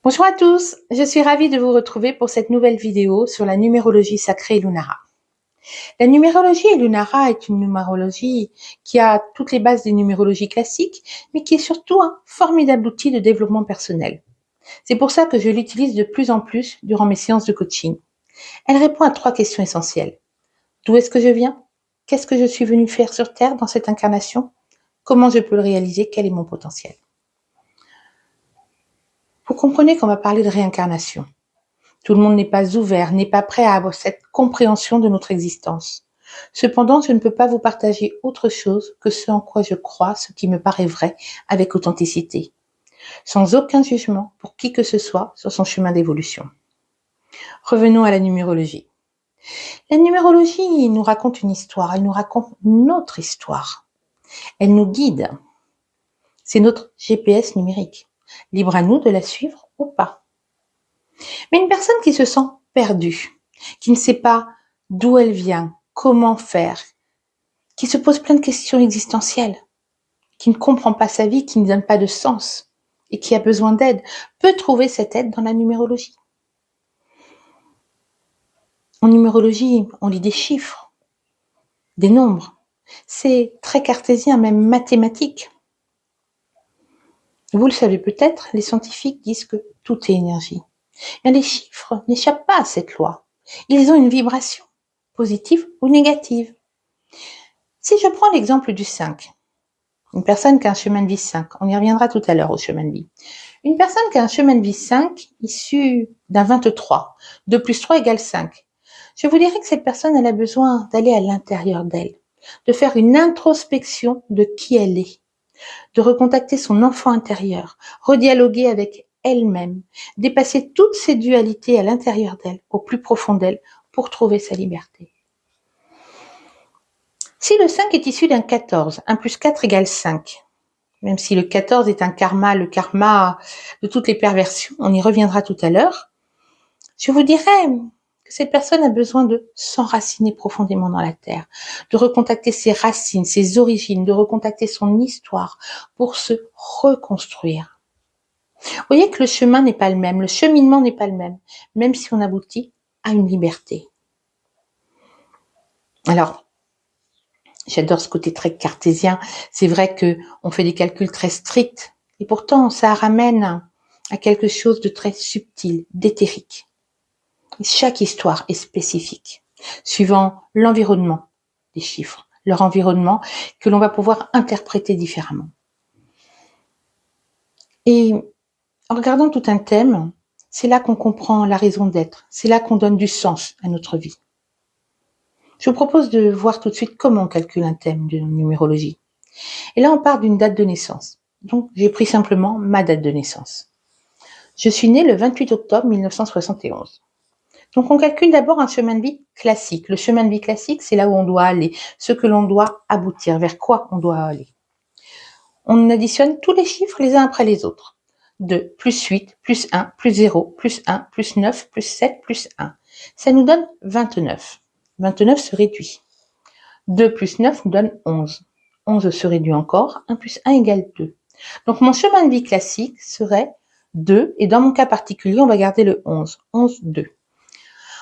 Bonjour à tous, je suis ravie de vous retrouver pour cette nouvelle vidéo sur la numérologie sacrée Lunara. La numérologie Lunara est une numérologie qui a toutes les bases des numérologies classiques, mais qui est surtout un formidable outil de développement personnel. C'est pour ça que je l'utilise de plus en plus durant mes séances de coaching. Elle répond à 3 questions essentielles. D'où est-ce que je viens? Qu'est-ce que je suis venu faire sur Terre dans cette incarnation? Comment je peux le réaliser? Quel est mon potentiel? Vous comprenez qu'on va parler de réincarnation. Tout le monde n'est pas ouvert, n'est pas prêt à avoir cette compréhension de notre existence. Cependant, je ne peux pas vous partager autre chose que ce en quoi je crois, ce qui me paraît vrai, avec authenticité, sans aucun jugement pour qui que ce soit sur son chemin d'évolution. Revenons à la numérologie. La numérologie nous raconte une histoire, elle nous raconte notre histoire. Elle nous guide. C'est notre GPS numérique. Libre à nous de la suivre ou pas. Mais une personne qui se sent perdue, qui ne sait pas d'où elle vient, comment faire, qui se pose plein de questions existentielles, qui ne comprend pas sa vie, qui ne donne pas de sens et qui a besoin d'aide, peut trouver cette aide dans la numérologie. En numérologie, on lit des chiffres, des nombres. C'est très cartésien, même mathématique. Vous le savez peut-être, les scientifiques disent que tout est énergie. Et les chiffres n'échappent pas à cette loi. Ils ont une vibration, positive ou négative. Si je prends l'exemple du 5, une personne qui a un chemin de vie 5, on y reviendra tout à l'heure au chemin de vie. Une personne qui a un chemin de vie 5 issu d'un 23, 2 plus 3 égale 5. Je vous dirais que cette personne, elle a besoin d'aller à l'intérieur d'elle, de faire une introspection de qui elle est, de recontacter son enfant intérieur, redialoguer avec elle-même, dépasser toutes ces dualités à l'intérieur d'elle, au plus profond d'elle, pour trouver sa liberté. Si le 5 est issu d'un 14, 1 plus 4 égale 5, même si le 14 est un karma, le karma de toutes les perversions, on y reviendra tout à l'heure, je vous dirais que cette personne a besoin de s'enraciner profondément dans la terre, de recontacter ses racines, ses origines, de recontacter son histoire pour se reconstruire. Vous voyez que le chemin n'est pas le même, le cheminement n'est pas le même si on aboutit à une liberté. Alors, j'adore ce côté très cartésien. C'est vrai qu'on fait des calculs très stricts et pourtant ça ramène à quelque chose de très subtil, d'éthérique. Chaque histoire est spécifique, suivant l'environnement des chiffres, leur environnement que l'on va pouvoir interpréter différemment. Et en regardant tout un thème, c'est là qu'on comprend la raison d'être, c'est là qu'on donne du sens à notre vie. Je vous propose de voir tout de suite comment on calcule un thème de numérologie. Et là, on part d'une date de naissance. Donc, j'ai pris simplement ma date de naissance. Je suis née le 28 octobre 1971. Donc, on calcule d'abord un chemin de vie classique. Le chemin de vie classique, c'est là où on doit aller, ce que l'on doit aboutir, vers quoi on doit aller. On additionne tous les chiffres les uns après les autres. 2, plus 8, plus 1, plus 0, plus 1, plus 9, plus 7, plus 1. Ça nous donne 29. 29 se réduit. 2 plus 9 nous donne 11. 11 se réduit encore. 1 plus 1 égale 2. Donc, mon chemin de vie classique serait 2. Et dans mon cas particulier, on va garder le 11. 11, 2.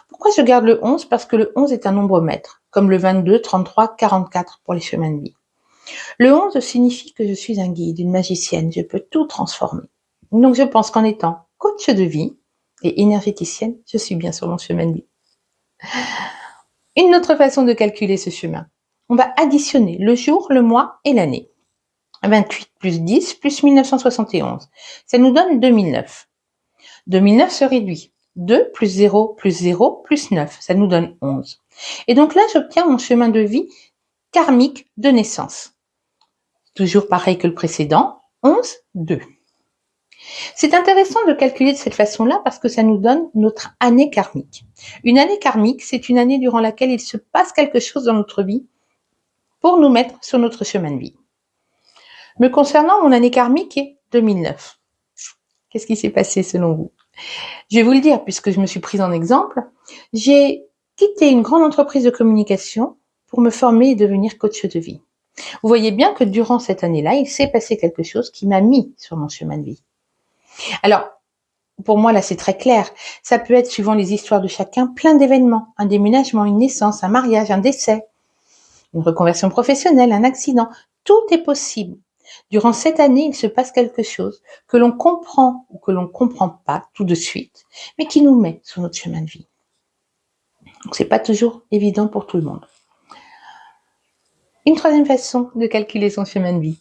Pourquoi je garde le 11? Parce que le 11 est un nombre maître, comme le 22, 33, 44 pour les chemins de vie. Le 11 signifie que je suis un guide, une magicienne, je peux tout transformer. Donc je pense qu'en étant coach de vie et énergéticienne, je suis bien sur mon chemin de vie. Une autre façon de calculer ce chemin, on va additionner le jour, le mois et l'année. 28 plus 10 plus 1971, ça nous donne 2009. 2009 se réduit. 2 plus 0 plus 0 plus 9, ça nous donne 11. Et donc là, j'obtiens mon chemin de vie karmique de naissance. Toujours pareil que le précédent, 11, 2. C'est intéressant de calculer de cette façon-là parce que ça nous donne notre année karmique. Une année karmique, c'est une année durant laquelle il se passe quelque chose dans notre vie pour nous mettre sur notre chemin de vie. Me concernant, mon année karmique est 2009. Qu'est-ce qui s'est passé selon vous? Je vais vous le dire, puisque je me suis prise en exemple. J'ai quitté une grande entreprise de communication pour me former et devenir coach de vie. Vous voyez bien que durant cette année-là, il s'est passé quelque chose qui m'a mis sur mon chemin de vie. Alors, pour moi, là, c'est très clair. Ça peut être, suivant les histoires de chacun, plein d'événements. Un déménagement, une naissance, un mariage, un décès, une reconversion professionnelle, un accident. Tout est possible. Durant cette année, il se passe quelque chose que l'on comprend ou que l'on ne comprend pas tout de suite, mais qui nous met sur notre chemin de vie. Donc, c'est pas toujours évident pour tout le monde. Une troisième façon de calculer son chemin de vie.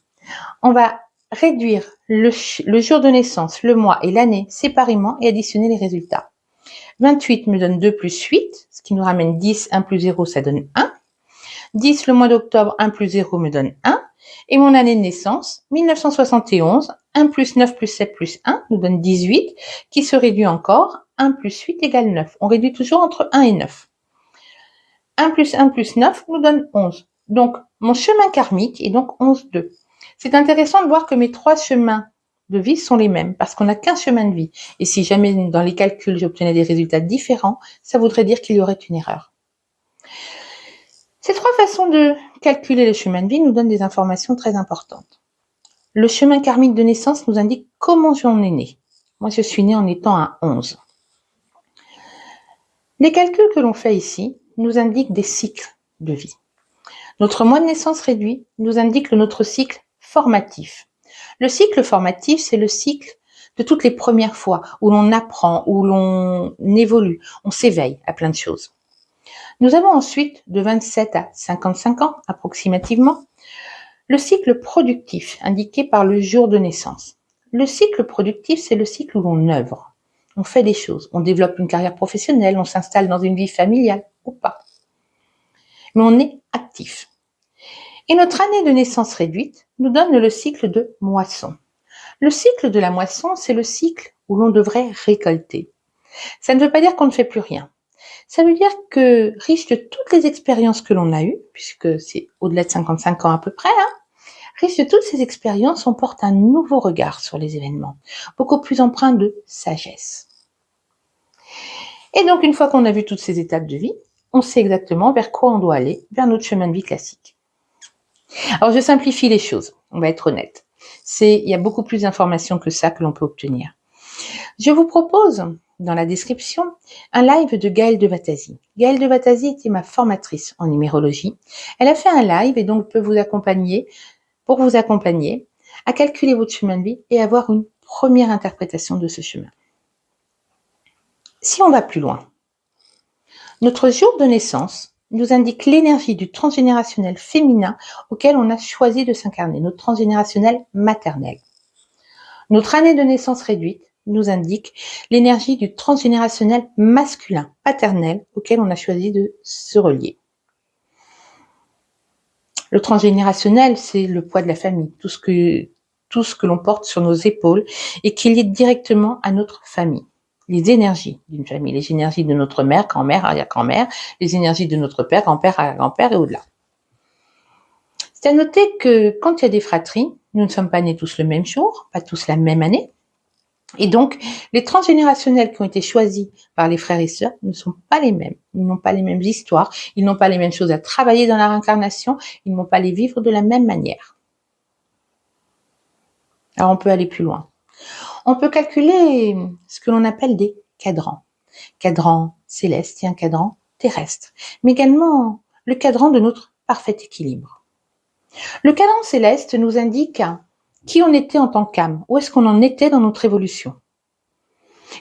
On va réduire le jour de naissance, le mois et l'année séparément et additionner les résultats. 28 me donne 2 plus 8, ce qui nous ramène 10, 1 plus 0, ça donne 1. 10 le mois d'octobre, 1 plus 0 me donne 1. Et mon année de naissance, 1971, 1 plus 9 plus 7 plus 1 nous donne 18, qui se réduit encore, 1 plus 8 égale 9. On réduit toujours entre 1 et 9. 1 plus 9 nous donne 11. Donc, mon chemin karmique est donc 11-2. C'est intéressant de voir que mes 3 chemins de vie sont les mêmes, parce qu'on n'a qu'un chemin de vie. Et si jamais dans les calculs j'obtenais des résultats différents, ça voudrait dire qu'il y aurait une erreur. Ces 3 façons de calculer le chemin de vie nous donnent des informations très importantes. Le chemin karmique de naissance nous indique comment j'en ai né. Moi, je suis née en étant un 11. Les calculs que l'on fait ici nous indiquent des cycles de vie. Notre mois de naissance réduit nous indique notre cycle formatif. Le cycle formatif, c'est le cycle de toutes les premières fois où l'on apprend, où l'on évolue, on s'éveille à plein de choses. Nous avons ensuite, de 27 à 55 ans approximativement, le cycle productif indiqué par le jour de naissance. Le cycle productif, c'est le cycle où l'on œuvre. On fait des choses, on développe une carrière professionnelle, on s'installe dans une vie familiale ou pas. Mais on est actif. Et notre année de naissance réduite nous donne le cycle de moisson. Le cycle de la moisson, c'est le cycle où l'on devrait récolter. Ça ne veut pas dire qu'on ne fait plus rien. Ça veut dire que, riche de toutes les expériences que l'on a eues, puisque c'est au-delà de 55 ans à peu près, riche de toutes ces expériences, on porte un nouveau regard sur les événements, beaucoup plus empreint de sagesse. Et donc, une fois qu'on a vu toutes ces étapes de vie, on sait exactement vers quoi on doit aller, vers notre chemin de vie classique. Alors, je simplifie les choses, on va être honnête. Il y a beaucoup plus d'informations que ça que l'on peut obtenir. Je vous propose, dans la description, un live de Gaëlle de Vattasy. Gaëlle de Vattasy était ma formatrice en numérologie. Elle a fait un live et donc peut vous accompagner à calculer votre chemin de vie et avoir une première interprétation de ce chemin. Si on va plus loin, notre jour de naissance nous indique l'énergie du transgénérationnel féminin auquel on a choisi de s'incarner, notre transgénérationnel maternel. Notre année de naissance réduite nous indique l'énergie du transgénérationnel masculin paternel auquel on a choisi de se relier. Le transgénérationnel, c'est le poids de la famille, tout ce que l'on porte sur nos épaules et qui est lié directement à notre famille. Les énergies d'une famille, les énergies de notre mère, grand-mère, arrière-grand-mère, les énergies de notre père, grand-père, arrière-grand-père et au-delà. C'est à noter que quand il y a des fratries, nous ne sommes pas nés tous le même jour, pas tous la même année. Et donc, les transgénérationnels qui ont été choisis par les frères et sœurs ne sont pas les mêmes. Ils n'ont pas les mêmes histoires, ils n'ont pas les mêmes choses à travailler dans la réincarnation, ils ne vont pas les vivre de la même manière. Alors, on peut aller plus loin. On peut calculer ce que l'on appelle des cadrans. Cadran céleste et un cadran terrestre, mais également le cadran de notre parfait équilibre. Le cadran céleste nous indique qui on était en tant qu'âme, où est-ce qu'on en était dans notre évolution.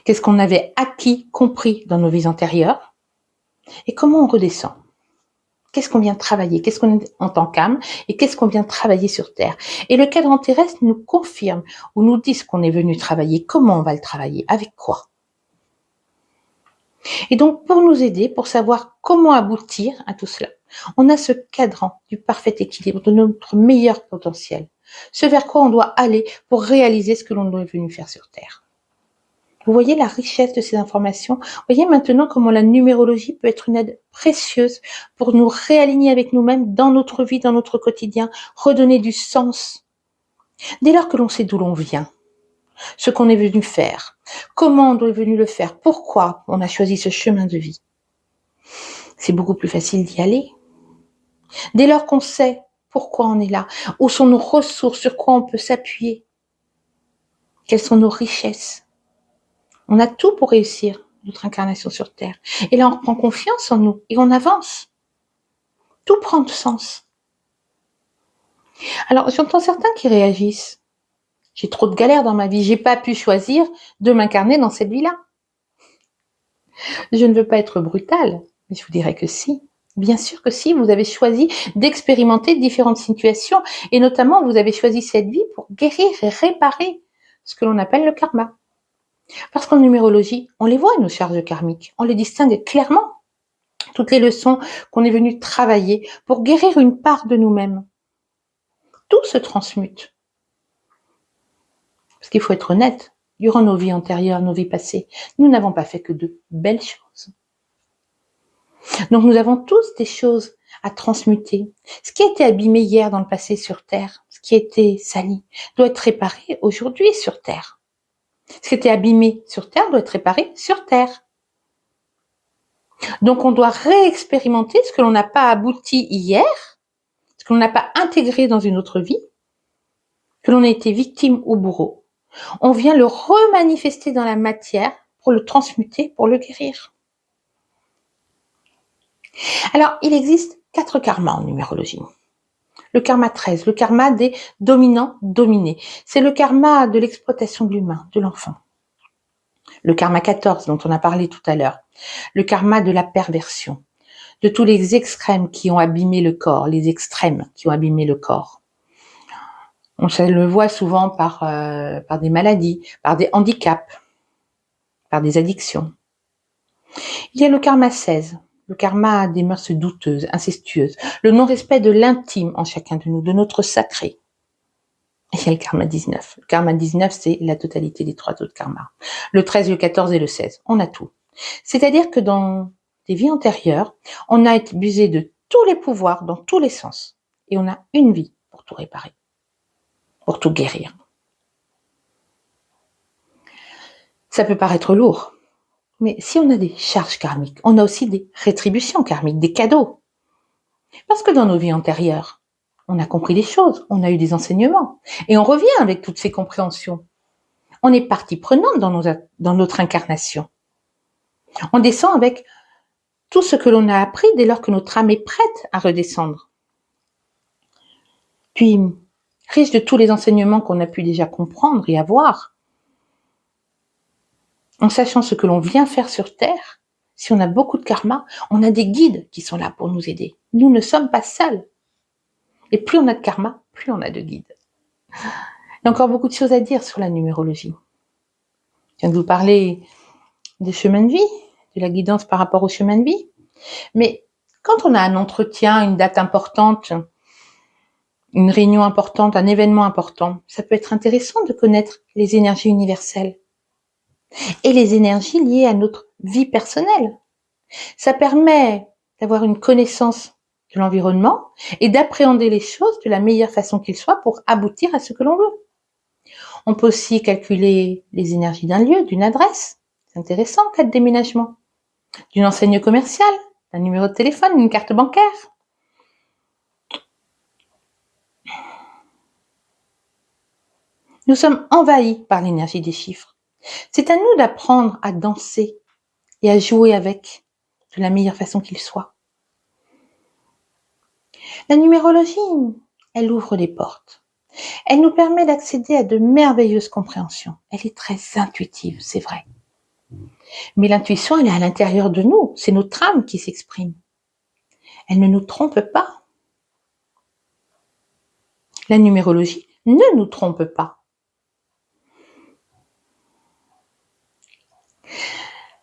Qu'est-ce qu'on avait acquis, compris dans nos vies antérieures et comment on redescend. Qu'est-ce qu'on vient travailler, qu'est-ce qu'on est en tant qu'âme et qu'est-ce qu'on vient travailler sur Terre. Et le cadran terrestre nous confirme ou nous dit ce qu'on est venu travailler, comment on va le travailler, avec quoi. Et donc, pour nous aider, pour savoir comment aboutir à tout cela, on a ce cadran du parfait équilibre, de notre meilleur potentiel, ce vers quoi on doit aller pour réaliser ce que l'on est venu faire sur Terre. Vous voyez la richesse de ces informations. Vous voyez maintenant comment la numérologie peut être une aide précieuse pour nous réaligner avec nous-mêmes dans notre vie, dans notre quotidien, redonner du sens. Dès lors que l'on sait d'où l'on vient, ce qu'on est venu faire, comment on est venu le faire, pourquoi on a choisi ce chemin de vie, c'est beaucoup plus facile d'y aller. Dès lors qu'on sait pourquoi on est là, où sont nos ressources, sur quoi on peut s'appuyer, quelles sont nos richesses, On a tout pour réussir notre incarnation sur Terre. Et là, on reprend confiance en nous et on avance. Tout prend du sens. Alors, j'entends certains qui réagissent. J'ai trop de galères dans ma vie, j'ai pas pu choisir de m'incarner dans cette vie-là. Je ne veux pas être brutale, mais je vous dirais que si. Bien sûr que si, vous avez choisi d'expérimenter différentes situations et notamment vous avez choisi cette vie pour guérir et réparer ce que l'on appelle le karma. Parce qu'en numérologie, on les voit nos charges karmiques, on les distingue clairement. Toutes les leçons qu'on est venu travailler pour guérir une part de nous-mêmes. Tout se transmute. Parce qu'il faut être honnête, durant nos vies antérieures, nos vies passées, nous n'avons pas fait que de belles choses. Donc nous avons tous des choses à transmuter. Ce qui a été abîmé hier dans le passé sur Terre, ce qui a été sali, doit être réparé aujourd'hui sur Terre. Ce qui a été abîmé sur Terre doit être réparé sur Terre. Donc on doit réexpérimenter ce que l'on n'a pas abouti hier, ce que l'on n'a pas intégré dans une autre vie, que l'on a été victime ou bourreau. On vient le remanifester dans la matière pour le transmuter, pour le guérir. Alors, il existe 4 karmas en numérologie. Le karma 13, le karma des dominants-dominés. C'est le karma de l'exploitation de l'humain, de l'enfant. Le karma 14, dont on a parlé tout à l'heure. Le karma de la perversion. De tous les extrêmes qui ont abîmé le corps, les extrêmes qui ont abîmé le corps. On le voit souvent par des maladies, par des handicaps, par des addictions. Il y a le karma 16, le karma des mœurs douteuses, incestueuses, le non-respect de l'intime en chacun de nous, de notre sacré. Et il y a le karma 19. Le karma 19, c'est la totalité des 3 autres karmas. Le 13, le 14 et le 16, on a tout. C'est-à-dire que dans des vies antérieures, on a été abusé de tous les pouvoirs, dans tous les sens. Et on a une vie pour tout réparer, pour tout guérir. Ça peut paraître lourd. Mais si on a des charges karmiques, on a aussi des rétributions karmiques, des cadeaux. Parce que dans nos vies antérieures, on a compris des choses, on a eu des enseignements. Et on revient avec toutes ces compréhensions. On est partie prenante dans notre incarnation. On descend avec tout ce que l'on a appris dès lors que notre âme est prête à redescendre. Puis, riche de tous les enseignements qu'on a pu déjà comprendre et avoir, en sachant ce que l'on vient faire sur Terre, si on a beaucoup de karma, on a des guides qui sont là pour nous aider. Nous ne sommes pas seuls. Et plus on a de karma, plus on a de guides. Il y a encore beaucoup de choses à dire sur la numérologie. Je viens de vous parler des chemins de vie, de la guidance par rapport au chemin de vie. Mais quand on a un entretien, une date importante, une réunion importante, un événement important, ça peut être intéressant de connaître les énergies universelles et les énergies liées à notre vie personnelle. Ça permet d'avoir une connaissance de l'environnement et d'appréhender les choses de la meilleure façon qu'il soit pour aboutir à ce que l'on veut. On peut aussi calculer les énergies d'un lieu, d'une adresse. C'est intéressant en cas de déménagement. D'une enseigne commerciale, d'un numéro de téléphone, d'une carte bancaire. Nous sommes envahis par l'énergie des chiffres. C'est à nous d'apprendre à danser et à jouer avec de la meilleure façon qu'il soit. La numérologie, elle ouvre des portes. Elle nous permet d'accéder à de merveilleuses compréhensions. Elle est très intuitive, c'est vrai. Mais l'intuition, elle est à l'intérieur de nous. C'est notre âme qui s'exprime. Elle ne nous trompe pas. La numérologie ne nous trompe pas.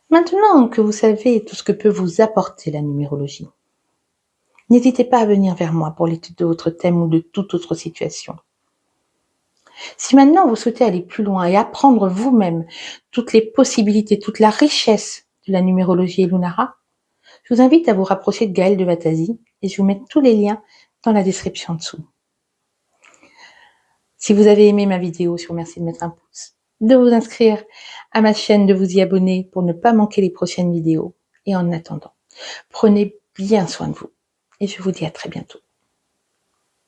Maintenant que vous savez tout ce que peut vous apporter la numérologie, n'hésitez pas à venir vers moi pour l'étude de votre thème ou de toute autre situation. Si maintenant vous souhaitez aller plus loin et apprendre vous-même toutes les possibilités, toute la richesse de la numérologie et Lunara, je vous invite à vous rapprocher de Gaëlle de Vatazi et je vous mets tous les liens dans la description dessous. Si vous avez aimé ma vidéo, je vous remercie de mettre un pouce, de vous inscrire à ma chaîne, de vous y abonner pour ne pas manquer les prochaines vidéos. Et en attendant, prenez bien soin de vous et je vous dis à très bientôt.